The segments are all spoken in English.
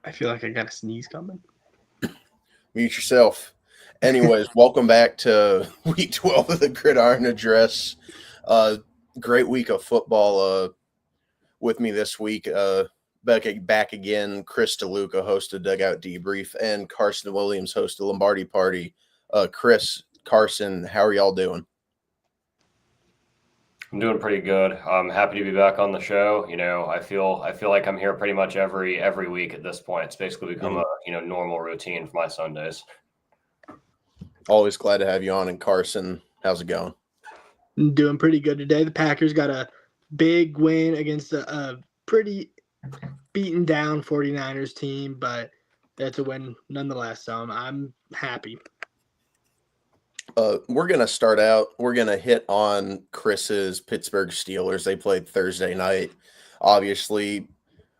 I feel like I got a sneeze coming. Mute yourself. Anyways, welcome back to week 12 of the Gridiron Address. Great week of football with me this week. Back again, Chris DeLuca, host of Dugout Debrief, and Carsen Williams, host of Lombardi Party. Chris, Carsen, how are y'all doing? I'm doing pretty good. I'm happy to be back on the show. I feel like I'm here pretty much every week at this point. It's basically become a normal routine for my Sundays. Always glad to have you on. And Carsen, how's it going? Doing pretty good today. The Packers got a big win against a pretty beaten down 49ers team, but that's a win nonetheless. So I'm happy. We're going to start out. We're going to hit on Chris's Pittsburgh Steelers. They played Thursday night. Obviously,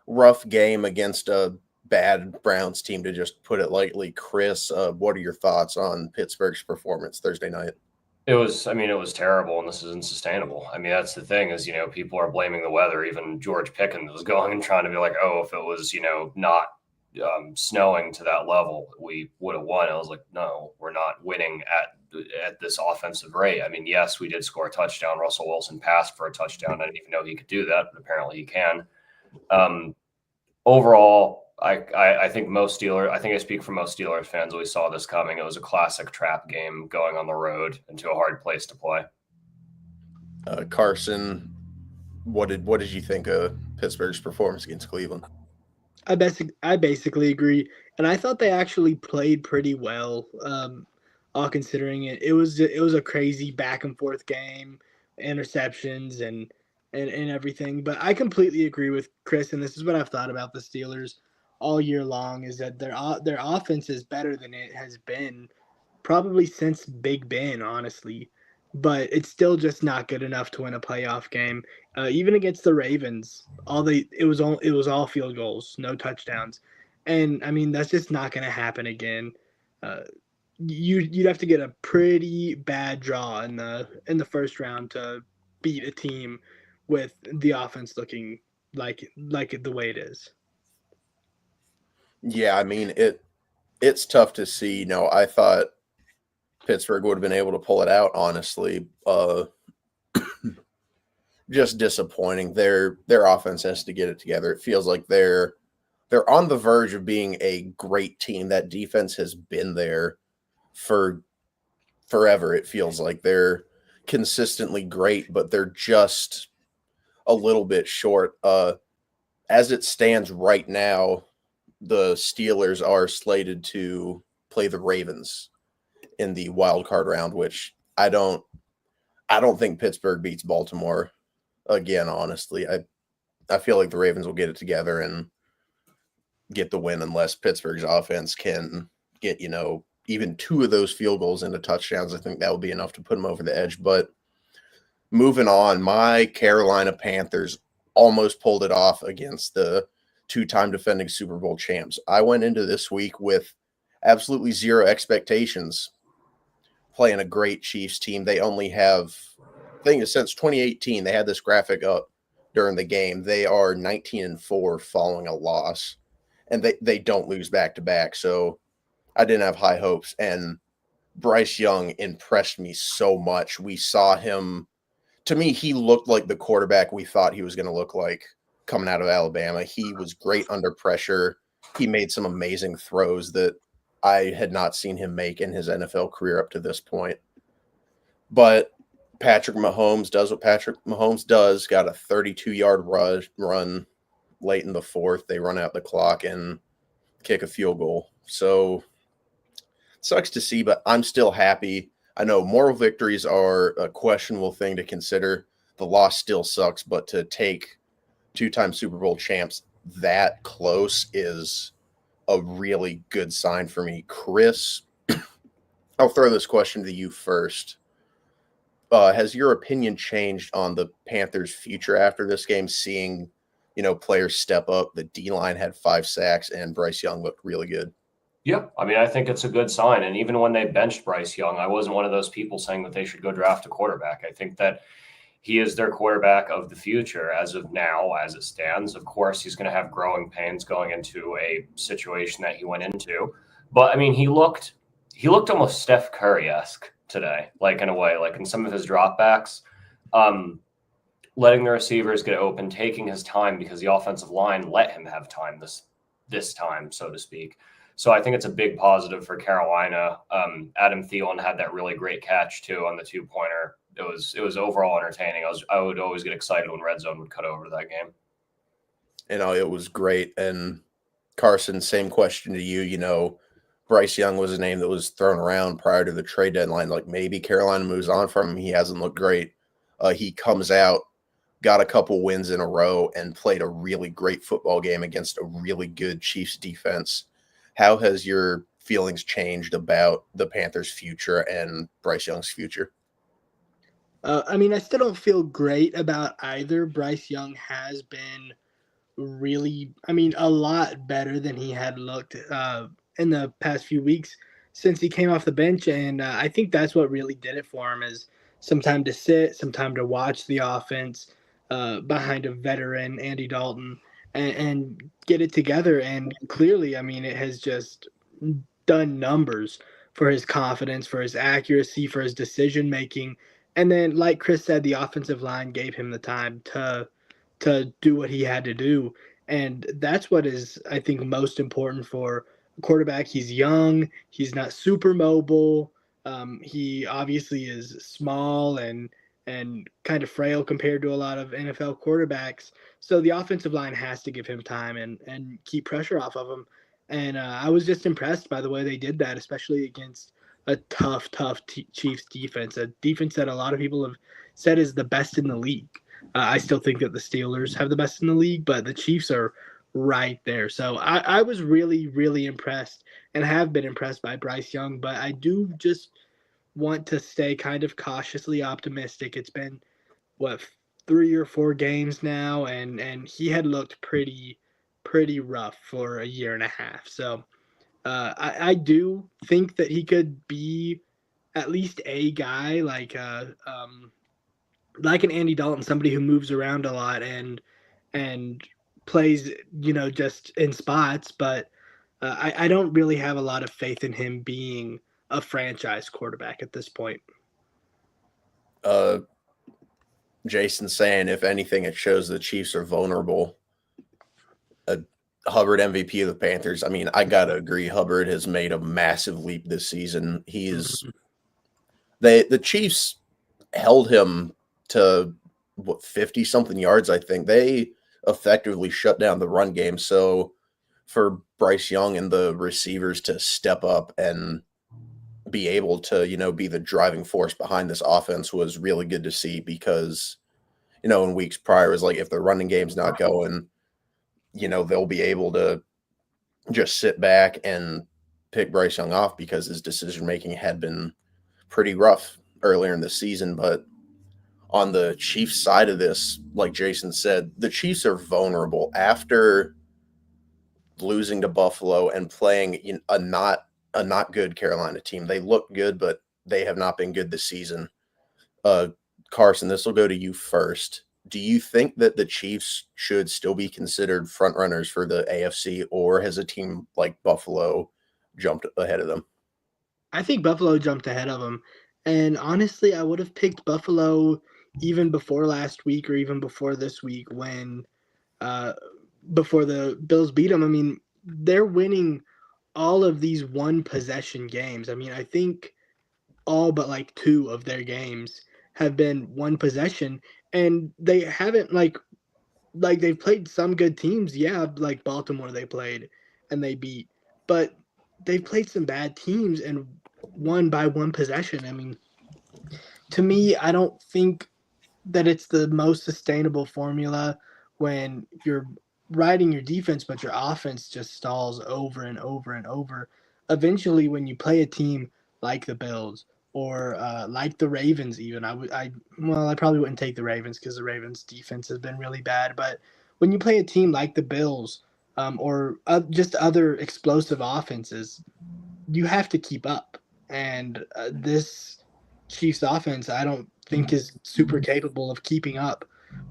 rough game against a bad Browns team, to just put it lightly. Chris, what are your thoughts on Pittsburgh's performance Thursday night? It was terrible, and this is unsustainable. That's the thing is, people are blaming the weather. Even George Pickens was going and trying to be like, oh, if it was, not snowing to that level, we would have won. I was like, no, we're not winning at this offensive rate. Yes, we did score a touchdown. Russell Wilson passed for a touchdown. I didn't even know he could do that, but apparently he can. Overall, I think I speak for most Steelers fans. We saw this coming. It was a classic trap game going on the road into a hard place to play. Carsen, what did you think of Pittsburgh's performance against Cleveland? I basically agree, and I thought they actually played pretty well. All considering it was a crazy back and forth game, interceptions and everything. But I completely agree with Chris, and this is what I've thought about the Steelers all year long, is that their offense is better than it has been probably since Big Ben, honestly. But it's still just not good enough to win a playoff game. Even against the Ravens, it was all field goals, no touchdowns, and that's just not going to happen again. You'd have to get a pretty bad draw in the first round to beat a team with the offense looking like the way it is. Yeah, it's tough to see. I thought Pittsburgh would have been able to pull it out, honestly. Just disappointing. Their offense has to get it together. It feels like they're on the verge of being a great team. That defense has been there for forever. It feels like they're consistently great, but they're just a little bit short. As it stands right now, the Steelers are slated to play the Ravens in the wild card round, which I don't think Pittsburgh beats Baltimore again, honestly. I feel like the Ravens will get it together and get the win unless Pittsburgh's offense can get, even two of those field goals into touchdowns. I think that would be enough to put them over the edge. But moving on, my Carolina Panthers almost pulled it off against the two-time defending Super Bowl champs. I went into this week with absolutely zero expectations, playing a great Chiefs team. They only have, I think since 2018, they had this graphic up during the game. They are 19-4 following a loss, and they don't lose back-to-back. So I didn't have high hopes, and Bryce Young impressed me so much. We saw him, to me, he looked like the quarterback we thought he was going to look like coming out of Alabama. He was great under pressure. He made some amazing throws that I had not seen him make in his NFL career up to this point. But Patrick Mahomes does what Patrick Mahomes does, got a 32-yard run late in the fourth. They run out the clock and kick a field goal. So it sucks to see, but I'm still happy. I know moral victories are a questionable thing to consider. The loss still sucks, but to take two-time Super Bowl champs that close is a really good sign for me. Chris, I'll throw this question to you first. Has your opinion changed on the Panthers' future after this game, seeing, players step up? The D-line had 5 sacks, and Bryce Young looked really good. Yeah, I think it's a good sign. And even when they benched Bryce Young, I wasn't one of those people saying that they should go draft a quarterback. I think that he is their quarterback of the future as of now, as it stands. Of course, he's going to have growing pains going into a situation that he went into. But I mean, he looked almost Steph Curry-esque today, like in a way, like in some of his dropbacks, letting the receivers get open, taking his time because the offensive line let him have time this time, so to speak. So I think it's a big positive for Carolina. Adam Thielen had that really great catch too on the 2-pointer. It was overall entertaining. I would always get excited when Red Zone would cut over that game. It was great. And Carson, same question to you. Bryce Young was a name that was thrown around prior to the trade deadline. Like maybe Carolina moves on from him. He hasn't looked great. He comes out, got a couple wins in a row, and played a really great football game against a really good Chiefs defense. How has your feelings changed about the Panthers' future and Bryce Young's future? I still don't feel great about either. Bryce Young has been really, a lot better than he had looked in the past few weeks since he came off the bench. And I think that's what really did it for him, is some time to sit, some time to watch the offense behind a veteran, Andy Dalton, and get it together. And clearly, it has just done numbers for his confidence, for his accuracy, for his decision making. And then, like Chris said, the offensive line gave him the time to do what he had to do. And that's what is, I think, most important for a quarterback. He's young. He's not super mobile. He obviously is small and kind of frail compared to a lot of NFL quarterbacks. So the offensive line has to give him time and keep pressure off of him. And I was just impressed by the way they did that, especially against a tough Chiefs defense, a defense that a lot of people have said is the best in the league. I still think that the Steelers have the best in the league, but the Chiefs are right there. So I was really, really impressed and have been impressed by Bryce Young, but I do just want to stay kind of cautiously optimistic. It's been, 3 or 4 games now, and he had looked pretty rough for a year and a half. So I do think that he could be at least a guy like an Andy Dalton, somebody who moves around a lot and plays, just in spots. But I don't really have a lot of faith in him being a franchise quarterback at this point. Jason saying, if anything, it shows the Chiefs are vulnerable. Hubbard MVP of the Panthers. I got to agree. Hubbard has made a massive leap this season. The Chiefs held him to 50 something yards. I think they effectively shut down the run game. So for Bryce Young and the receivers to step up and be able to, be the driving force behind this offense was really good to see, because, in weeks prior it was like, if the running game's not going, they'll be able to just sit back and pick Bryce Young off because his decision-making had been pretty rough earlier in the season. But on the Chiefs side of this, like Jason said, the Chiefs are vulnerable after losing to Buffalo and playing a not good Carolina team. They look good, but they have not been good this season. Carson, this will go to you first. Do you think that the Chiefs should still be considered frontrunners for the AFC, or has a team like Buffalo jumped ahead of them? I think Buffalo jumped ahead of them. And honestly, I would have picked Buffalo even before last week or even before this week when before the Bills beat them. They're winning all of these one-possession games. I think all but like 2 of their games have been one possession, and they haven't like they've played some good teams. Yeah, like Baltimore they played and they beat, but they've played some bad teams and won by one possession. To me, I don't think that it's the most sustainable formula when you're riding your defense, but your offense just stalls over and over and over. Eventually, when you play a team like the Bills or like the Ravens, even I probably wouldn't take the Ravens because the Ravens' defense has been really bad. But when you play a team like the Bills or just other explosive offenses, you have to keep up. And this Chiefs offense, I don't think is super capable of keeping up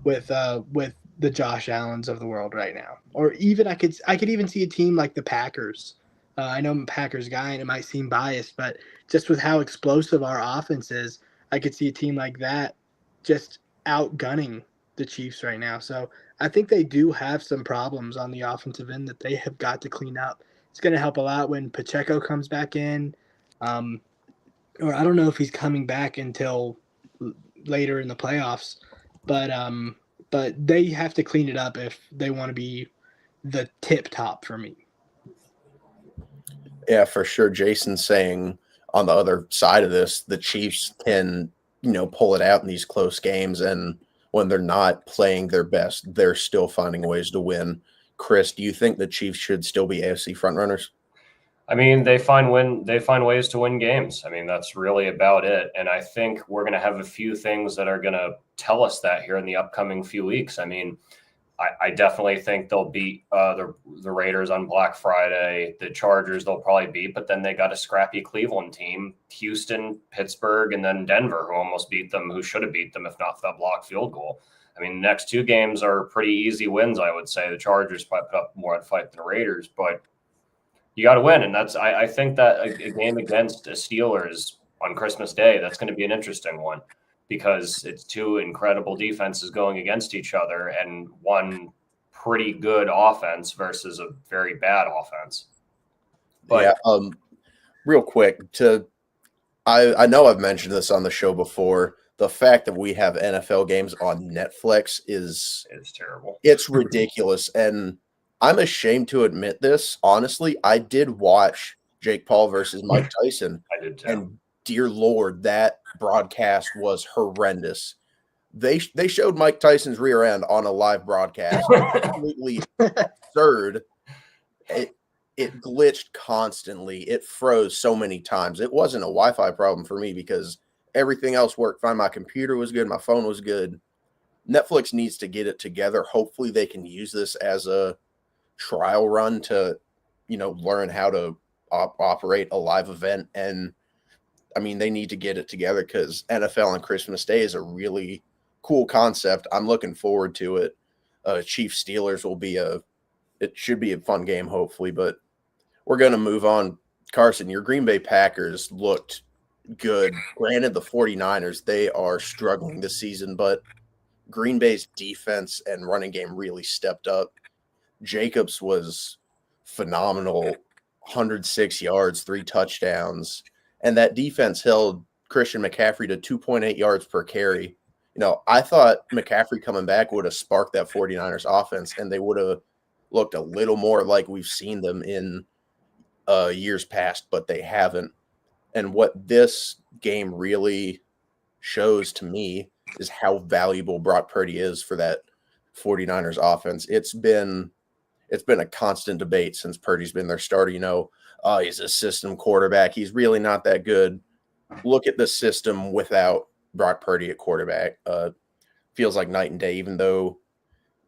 with the Josh Allens of the world right now. Or even I could even see a team like the Packers. I know I'm a Packers guy and it might seem biased, but just with how explosive our offense is, I could see a team like that just outgunning the Chiefs right now. So I think they do have some problems on the offensive end that they have got to clean up. It's going to help a lot when Pacheco comes back in. Or I don't know if he's coming back until later in the playoffs, but they have to clean it up if they want to be the tip top for me. Yeah, for sure. Jason's saying on the other side of this, the Chiefs can, pull it out in these close games, and when they're not playing their best, they're still finding ways to win. Chris, do you think the Chiefs should still be AFC frontrunners? I mean, they find ways to win games. I mean, that's really about it. And I think we're going to have a few things that are going to tell us that here in the upcoming few weeks. I mean, I definitely think they'll beat the Raiders on Black Friday. The Chargers they'll probably beat, but then they got a scrappy Cleveland team, Houston, Pittsburgh, and then Denver, who almost beat them, who should have beat them if not for that blocked field goal. I mean, the next two games are pretty easy wins, I would say. The Chargers probably put up more of a fight than the Raiders, but you got to win. And I think that a game against the Steelers on Christmas Day, that's going to be an interesting one because it's two incredible defenses going against each other and one pretty good offense versus a very bad offense. But real quick, I know I've mentioned this on the show before. The fact that we have NFL games on Netflix is terrible. It's ridiculous. And I'm ashamed to admit this. Honestly, I did watch Jake Paul versus Mike Tyson. I did too. And dear Lord, that broadcast was horrendous. They showed Mike Tyson's rear end on a live broadcast. Completely absurd. It glitched constantly. It froze so many times. It wasn't a Wi-Fi problem for me because everything else worked fine. My computer was good. My phone was good. Netflix needs to get it together. Hopefully they can use this as a trial run to, learn how to operate a live event. And I mean, they need to get it together because NFL on Christmas Day is a really cool concept. I'm looking forward to it. Chiefs Steelers it should be a fun game, hopefully, but we're going to move on. Carson, your Green Bay Packers looked good. Granted, the 49ers, they are struggling this season, but Green Bay's defense and running game really stepped up. Jacobs was phenomenal, 106 yards, 3 touchdowns, and that defense held Christian McCaffrey to 2.8 yards per carry. I thought McCaffrey coming back would have sparked that 49ers offense, and they would have looked a little more like we've seen them in years past, but they haven't. And what this game really shows to me is how valuable Brock Purdy is for that 49ers offense. It's been a constant debate since Purdy's been their starter. He's a system quarterback. He's really not that good. Look at the system without Brock Purdy at quarterback. Feels like night and day, even though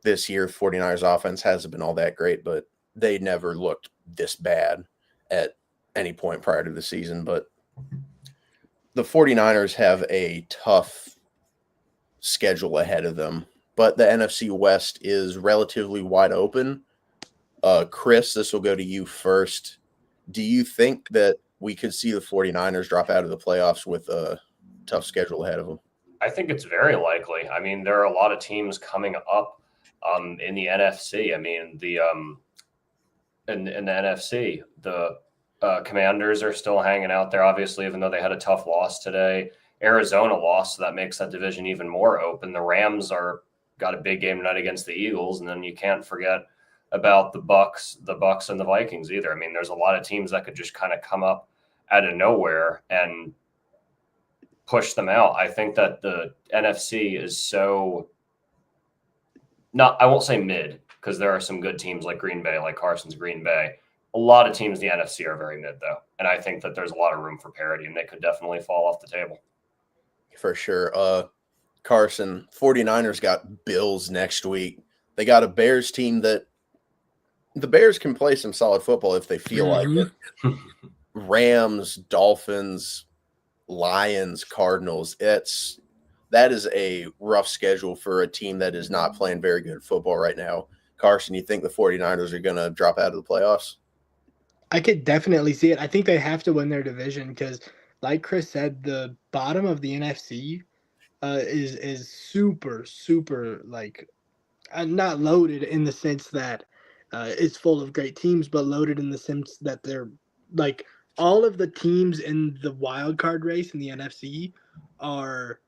this year 49ers offense hasn't been all that great, but they never looked this bad at any point prior to the season. But the 49ers have a tough schedule ahead of them, but the NFC West is relatively wide open. Chris, this will go to you first. Do you think that we could see the 49ers drop out of the playoffs with a tough schedule ahead of them? I think it's very likely. I mean, there are a lot of teams coming up in the NFC. I mean, in the NFC, the Commanders are still hanging out there, obviously, even though they had a tough loss today. Arizona lost, so that makes that division even more open. The Rams got a big game tonight against the Eagles, and then you can't forget about the Bucks and the Vikings either. I mean, there's a lot of teams that could just kind of come up out of nowhere and push them out. I think that the NFC is so I won't say mid, because there are some good teams like Green Bay, like Carson's Green Bay. A lot of teams in the NFC are very mid, though. And I think that there's a lot of room for parity, and they could definitely fall off the table. For sure. Carson, 49ers got Bills next week. They got a Bears team that the Bears can play some solid football if they feel like it. Rams, Dolphins, Lions, Cardinals. that is a rough schedule for a team that is not playing very good football right now. Carson, you think the 49ers are going to drop out of the playoffs? I could definitely see it. I think they have to win their division because, like Chris said, the bottom of the NFC is super like not loaded in the sense that it's full of great teams, but loaded in the sense that they're like all of the teams in the wild card race in the NFC are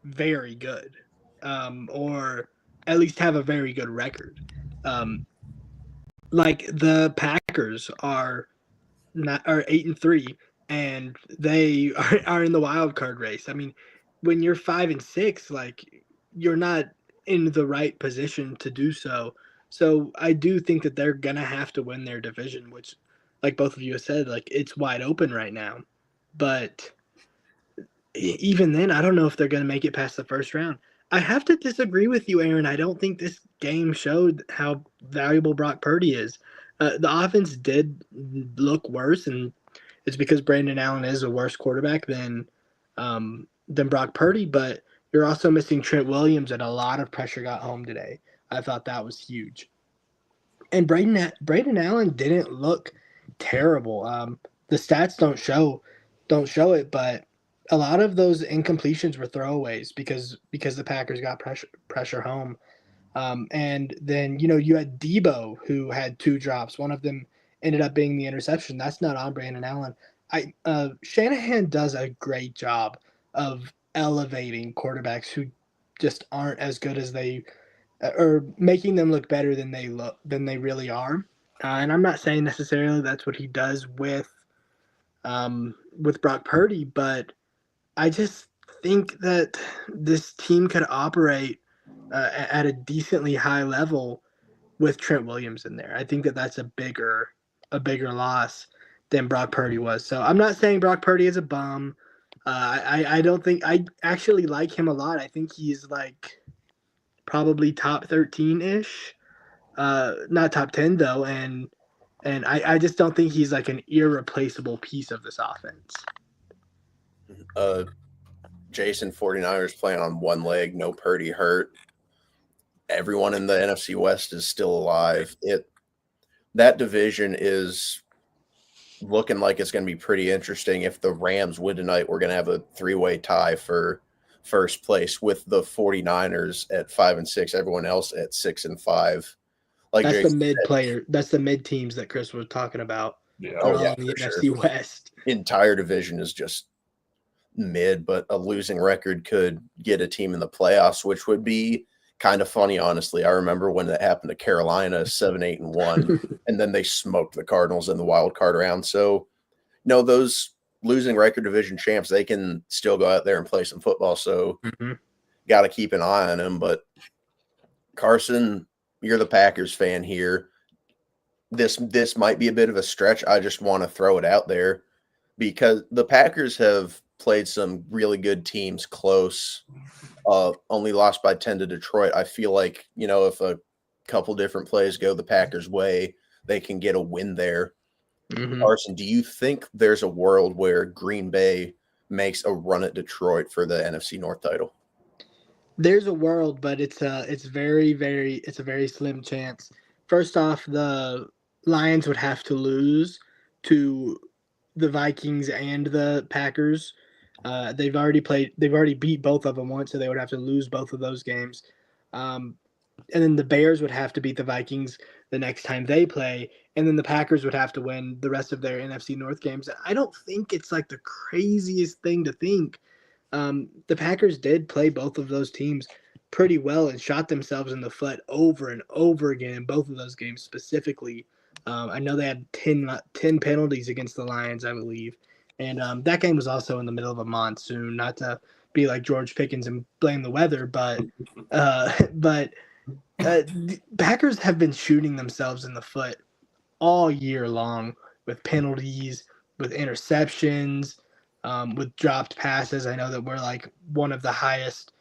very good, or at least have a very good record. Um, like the Packers are 8-3, and they are in the wild card race. I mean, when you're 5-6, like you're not in the right position to do so. So I do think that they're gonna have to win their division, which, like both of you have said, like it's wide open right now. But even then, I don't know if they're gonna make it past the first round. I have to disagree with you, Aaron. I don't think this game showed how valuable Brock Purdy is. The offense did look worse, and it's because Brandon Allen is a worse quarterback than Brock Purdy. But you're also missing Trent Williams, and a lot of pressure got home today. I thought that was huge. And Brandon Allen didn't look terrible. The stats don't show it, but a lot of those incompletions were throwaways because the Packers got pressure home. And then you had Debo, who had 2 drops. One of them ended up being the interception. That's not on Brandon Allen. Shanahan does a great job of elevating quarterbacks who just aren't as good as they or making them look better than they really are. And I'm not saying necessarily that's what he does with Brock Purdy, but I just think that this team could operate at a decently high level with Trent Williams in there. I think that that's a bigger loss than Brock Purdy was. So I'm not saying Brock Purdy is a bum. I don't think I actually like him a lot. I think he's like probably top 13-ish, not top 10 though, and I just don't think he's like an irreplaceable piece of this offense. Jason, 49ers playing on one leg, no Purdy hurt. Everyone in the NFC West is still alive. That division is looking like it's going to be pretty interesting. If the Rams win tonight, we're going to have a 3-way tie for first place with the 49ers at 5-6, everyone else at 6-5. Like that's Jason the mid player. That's the mid teams that Chris was talking about. Yeah. In the NFC West. Entire division is just mid, but a losing record could get a team in the playoffs, which would be kind of funny, honestly. I remember when that happened to Carolina, 7-8-1, and then they smoked the Cardinals in the wild card round. So, those losing record division champs, they can still go out there and play some football. So, got to keep an eye on them. But Carson, you're the Packers fan here. This might be a bit of a stretch. I just want to throw it out there because the Packers have played some really good teams close. Only lost by 10 to Detroit. I feel like, if a couple different plays go the Packers' way, they can get a win there. Carson, do you think there's a world where Green Bay makes a run at Detroit for the NFC North title? There's a world, but it's a very slim chance. First off, the Lions would have to lose to the Vikings and the Packers. They've already beat both of them once, so they would have to lose both of those games. And then the Bears would have to beat the Vikings the next time they play, and then the Packers would have to win the rest of their NFC North games. I don't think it's like the craziest thing to think. The Packers did play both of those teams pretty well and shot themselves in the foot over and over again in both of those games specifically. I know they had 10 penalties against the Lions, I believe. And that game was also in the middle of a monsoon, not to be like George Pickens and blame the weather, but the Packers have been shooting themselves in the foot all year long with penalties, with interceptions, with dropped passes. I know that we're like one of the highest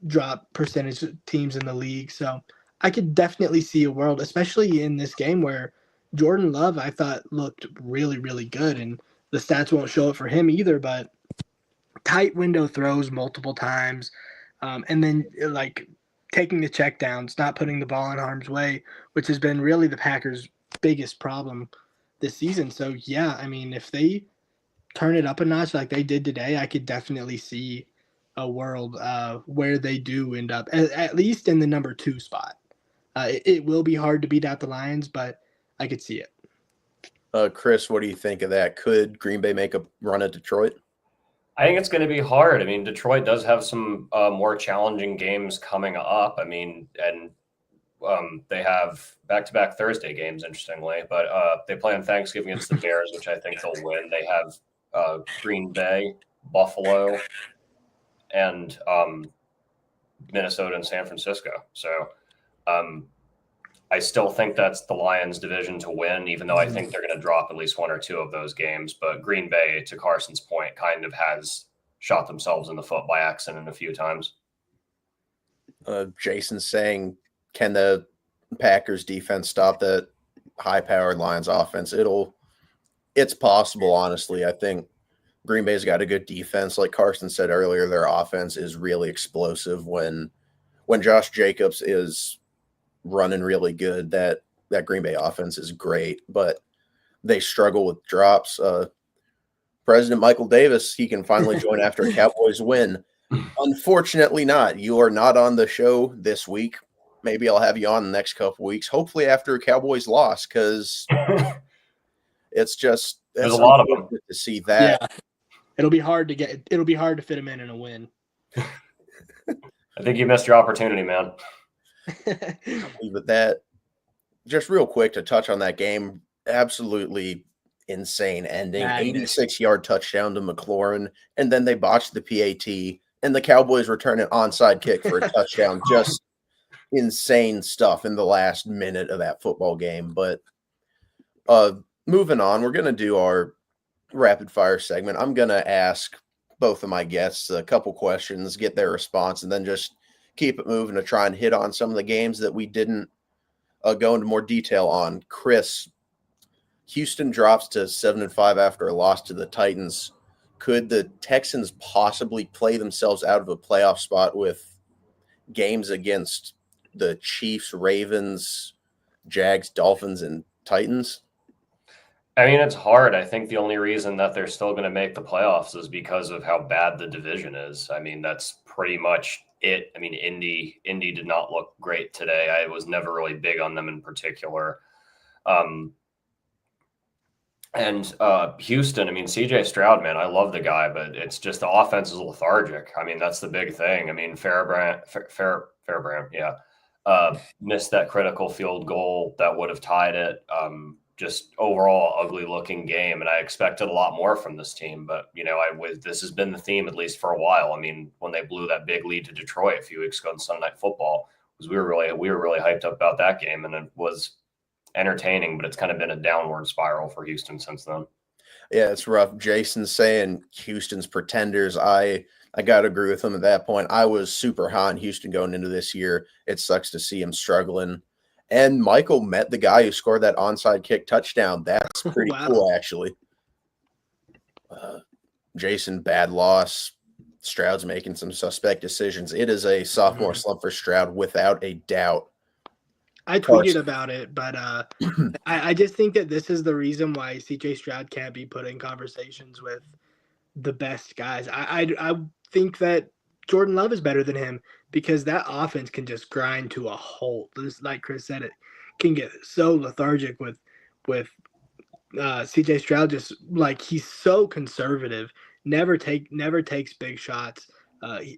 drop percentage teams in the league. So I could definitely see a world, especially in this game where Jordan Love, I thought, looked really, really good. And the stats won't show it for him either, but tight window throws multiple times, and then like taking the check downs, not putting the ball in harm's way, which has been really the Packers' biggest problem this season. So yeah, I mean, if they turn it up a notch like they did today, I could definitely see a world where they do end up at least in the number 2 spot. It will be hard to beat out the Lions, but I could see it. Chris, what do you think of that? Could Green Bay make a run at Detroit? I think it's going to be hard. I mean, Detroit does have some more challenging games coming up. I mean, and they have back-to-back Thursday games, interestingly, but they play on Thanksgiving against the Bears, which I think they'll win. They have Green Bay, Buffalo, and Minnesota and San Francisco. So I still think that's the Lions' division to win, even though I think they're going to drop at least one or two of those games. But Green Bay, to Carson's point, kind of has shot themselves in the foot by accident a few times. Jason's saying, can the Packers defense stop that high-powered Lions offense? It's possible, honestly. I think Green Bay's got a good defense. Like Carson said earlier, their offense is really explosive when Josh Jacobs is running really good. That Green Bay offense is great, but they struggle with drops. President Michael Davis, he can finally join after a Cowboys win. Unfortunately not. You are not on the show this week. Maybe I'll have you on the next couple weeks, hopefully after a Cowboys loss, because it's just there's a lot of them to see that. Yeah. It'll be hard to fit him in a win. I think you missed your opportunity, man. But that, just real quick to touch on that game, absolutely insane ending. 86-yard touchdown to McLaurin, and then they botched the PAT, and the Cowboys return an onside kick for a touchdown. Just insane stuff in the last minute of that football game. But moving on, we're going to do our rapid fire segment. I'm going to ask both of my guests a couple questions, get their response, and then just keep it moving to try and hit on some of the games that we didn't go into more detail on. Chris, Houston drops to 7-5 after a loss to the Titans. Could the Texans possibly play themselves out of a playoff spot with games against the Chiefs, Ravens, Jags, Dolphins, and Titans? I mean, it's hard. I think the only reason that they're still going to make the playoffs is because of how bad the division is. I mean, that's pretty much it. I mean, Indy did not look great today. I was never really big on them in particular. And Houston, I mean, CJ Stroud, man, I love the guy, but it's just the offense is lethargic. I mean, that's the big thing. I mean, Fairbrand, yeah, missed that critical field goal that would have tied it. Just overall ugly looking game. And I expected a lot more from this team, but this has been the theme at least for a while. I mean, when they blew that big lead to Detroit a few weeks ago on Sunday Night Football, we were really hyped up about that game, and it was entertaining, but it's kind of been a downward spiral for Houston since then. Yeah, it's rough. Jason's saying Houston's pretenders. I got to agree with him at that point. I was super high on Houston going into this year. It sucks to see him struggling. And Michael met the guy who scored that onside kick touchdown. That's pretty cool, actually. Jason, bad loss. Stroud's making some suspect decisions. It is a sophomore slump for Stroud, without a doubt. I tweeted about it, but I just think that this is the reason why CJ Stroud can't be put in conversations with the best guys. I think that Jordan Love is better than him, because that offense can just grind to a halt. Just like Chris said, it can get so lethargic with CJ Stroud. Just like, he's so conservative, never takes big shots.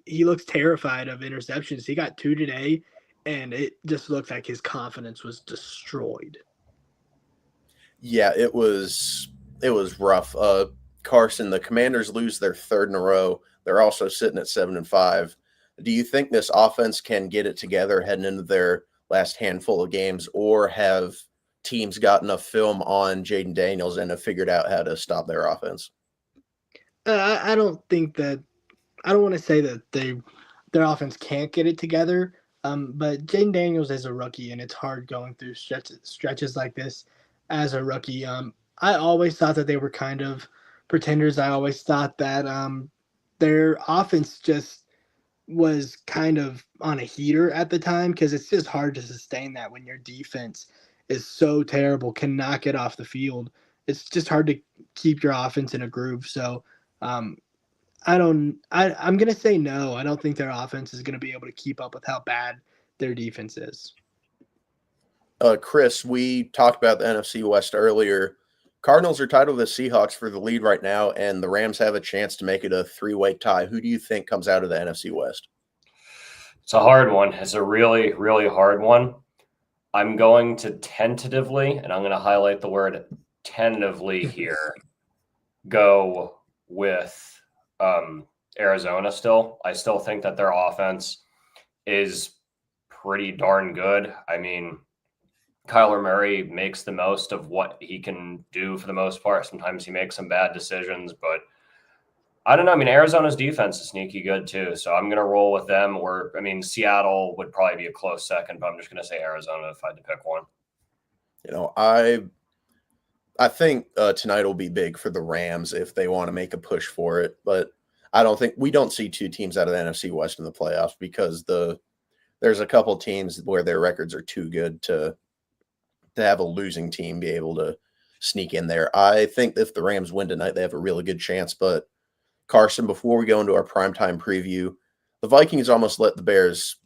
He looks terrified of interceptions. He got 2 today, and it just looks like his confidence was destroyed. Yeah, it was rough. Carson, the Commanders lose their 3rd in a row. They're also sitting at 7-5. Do you think this offense can get it together heading into their last handful of games, or have teams got enough film on Jaden Daniels and have figured out how to stop their offense? I don't want to say that their offense can't get it together, but Jaden Daniels is a rookie, and it's hard going through stretches like this as a rookie. I always thought that they were kind of pretenders. I always thought that their offense just was kind of on a heater at the time because it's just hard to sustain that when your defense is so terrible, cannot get off the field. It's just hard to keep your offense in a groove. So I'm gonna say no. I don't think their offense is gonna be able to keep up with how bad their defense is. Chris, we talked about the NFC West earlier. Cardinals are tied with the Seahawks for the lead right now, and the Rams have a chance to make it a three-way tie. Who do you think comes out of the NFC West? It's a hard one. It's a really, really hard one. I'm going to tentatively, and I'm going to highlight the word tentatively here, go with Arizona still. I still think that their offense is pretty darn good. I mean, Kyler Murray makes the most of what he can do for the most part. Sometimes he makes some bad decisions, but I don't know. I mean, Arizona's defense is sneaky good too. So I'm going to roll with them. Or, I mean, Seattle would probably be a close second, but I'm just going to say Arizona if I had to pick one. You know, I think tonight will be big for the Rams if they want to make a push for it. But we don't see two teams out of the NFC West in the playoffs because there's a couple teams where their records are too good to have a losing team be able to sneak in there. I think if the Rams win tonight, they have a really good chance. But Carson, before we go into our primetime preview, the Vikings almost let the Bears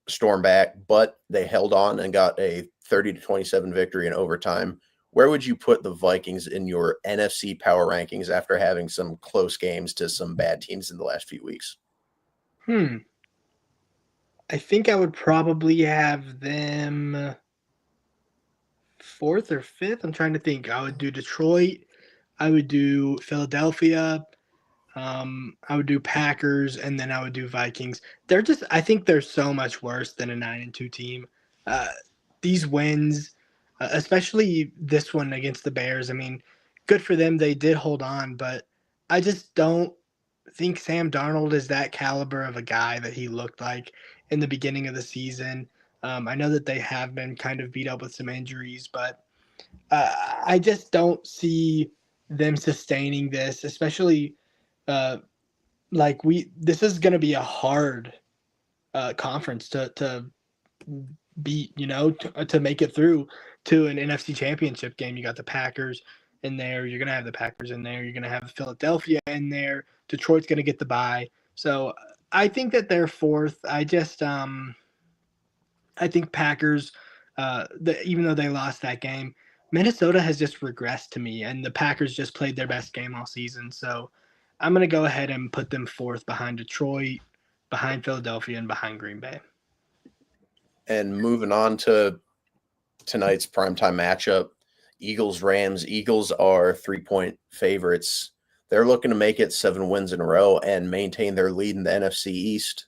storm back, but they held on and got a 30-27 victory in overtime. Where would you put the Vikings in your NFC power rankings after having some close games to some bad teams in the last few weeks? I think I would probably have them fourth or fifth. I'm trying to think. I would do Detroit. I would do Philadelphia. I would do Packers, and then I would do Vikings. I think they're so much worse than a 9-2 team. These wins, especially this one against the Bears, I mean, good for them. They did hold on, but I just don't think Sam Darnold is that caliber of a guy that he looked like in the beginning of the season. I know that they have been kind of beat up with some injuries, but I just don't see them sustaining this, especially this is going to be a hard conference to beat, to make it through to an NFC championship game. You got the Packers in there. You're going to have the Packers in there. You're going to have Philadelphia in there. Detroit's going to get the bye. So I think that they're fourth. I think Packers, even though they lost that game, Minnesota has just regressed to me, and the Packers just played their best game all season. So I'm going to go ahead and put them fourth behind Detroit, behind Philadelphia, and behind Green Bay. And moving on to tonight's primetime matchup, Eagles-Rams. Eagles are 3-point favorites. They're looking to make it 7 wins in a row and maintain their lead in the NFC East.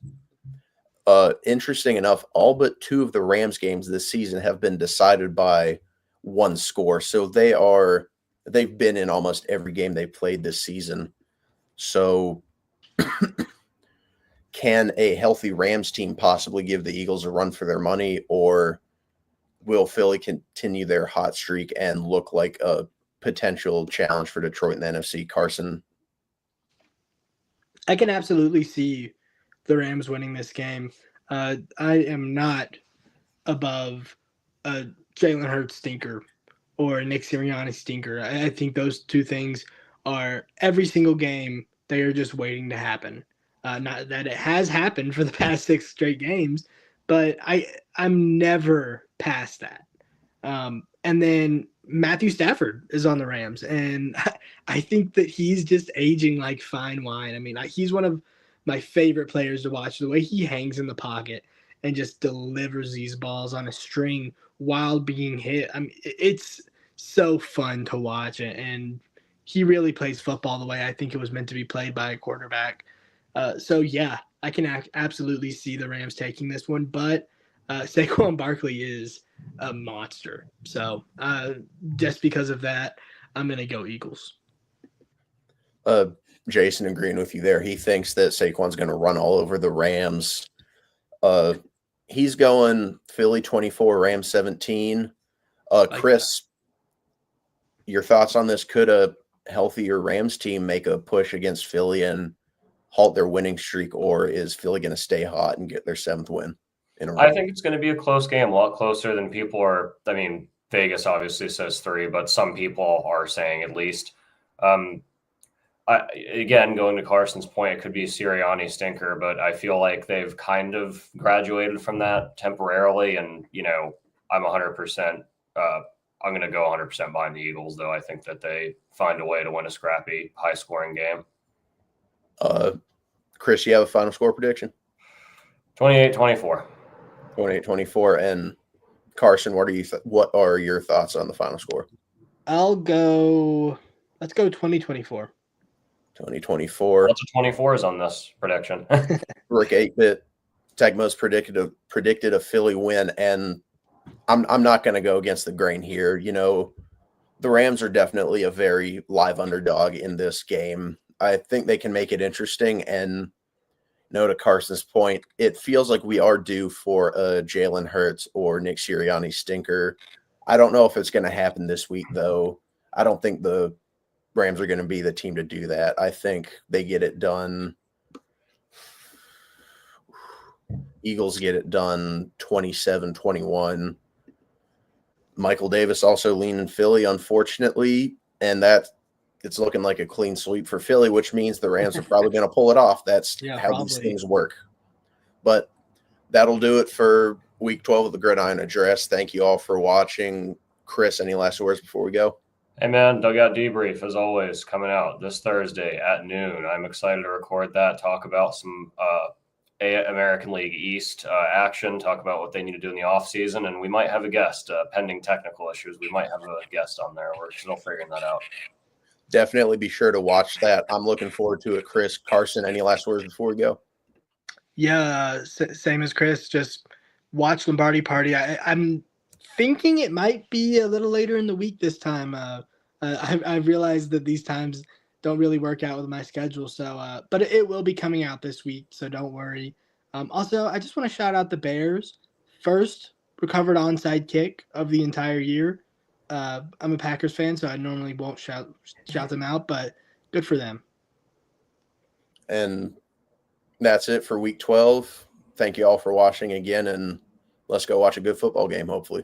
Interesting enough, all but 2 of the Rams games this season have been decided by 1 score. So they've been in almost every game they played this season. So can a healthy Rams team possibly give the Eagles a run for their money, or will Philly continue their hot streak and look like a potential challenge for Detroit in the NFC? Carson? I can absolutely see the Rams winning this game. I am not above a Jalen Hurts stinker or a Nick Sirianni stinker. I think those two things are every single game. They are just waiting to happen. Not that it has happened for the past 6 straight games, but I'm never past that. And then Matthew Stafford is on the Rams, and I think that he's just aging like fine wine. I mean, he's one of my favorite players to watch. The way he hangs in the pocket and just delivers these balls on a string while being hit. I mean, it's so fun to watch, and he really plays football the way I think it was meant to be played by a quarterback. So yeah, I can absolutely see the Rams taking this one, but Saquon Barkley is a monster. So just because of that, I'm going to go Eagles. Jason agreeing with you there. He thinks that Saquon's going to run all over the Rams. He's going Philly 24, Rams 17. Chris, your thoughts on this? Could a healthier Rams team make a push against Philly and halt their winning streak, or is Philly going to stay hot and get their 7th win in a row? I think it's going to be a close game, a lot closer than people are. I mean, Vegas obviously says 3, but some people are saying at least. Again, going to Carson's point, it could be a Sirianni stinker, but I feel like they've kind of graduated from that temporarily. And, I'm 100%. I'm going to go 100% behind the Eagles, though. I think that they find a way to win a scrappy, high-scoring game. Chris, you have a final score prediction? 28-24. 28-24. And Carson, what are your thoughts on the final score? Let's go 2024. 2024. Lots of 24s on this prediction. Rick 8-bit, Tegmo's predicted a Philly win, and I'm not going to go against the grain here. The Rams are definitely a very live underdog in this game. I think they can make it interesting, and to Carson's point, it feels like we are due for a Jalen Hurts or Nick Sirianni stinker. I don't know if it's going to happen this week, though. I don't think the Rams are going to be the team to do that. I think they get it done. Eagles get it done 27-21. Michael Davis also leaning Philly, unfortunately, and it's looking like a clean sweep for Philly, which means the Rams are probably going to pull it off. That's how these things work. But that'll do it for Week 12 of the Gridiron Address. Thank you all for watching. Chris, any last words before we go? Hey, man, Dugout Debrief, as always, coming out this Thursday at noon. I'm excited to record that, talk about some American League East action, talk about what they need to do in the offseason, and we might have a guest, pending technical issues. We might have a guest on there. We're still figuring that out. Definitely be sure to watch that. I'm looking forward to it. Chris, Carson, any last words before we go? Yeah, same as Chris. Just watch Lombardi Party. I'm thinking it might be a little later in the week this time. I've realized that these times don't really work out with my schedule. So, but it will be coming out this week, so don't worry. Also, I just want to shout out the Bears. First recovered onside kick of the entire year. I'm a Packers fan, so I normally won't shout them out, but good for them. And that's it for Week 12. Thank you all for watching again, and let's go watch a good football game, hopefully.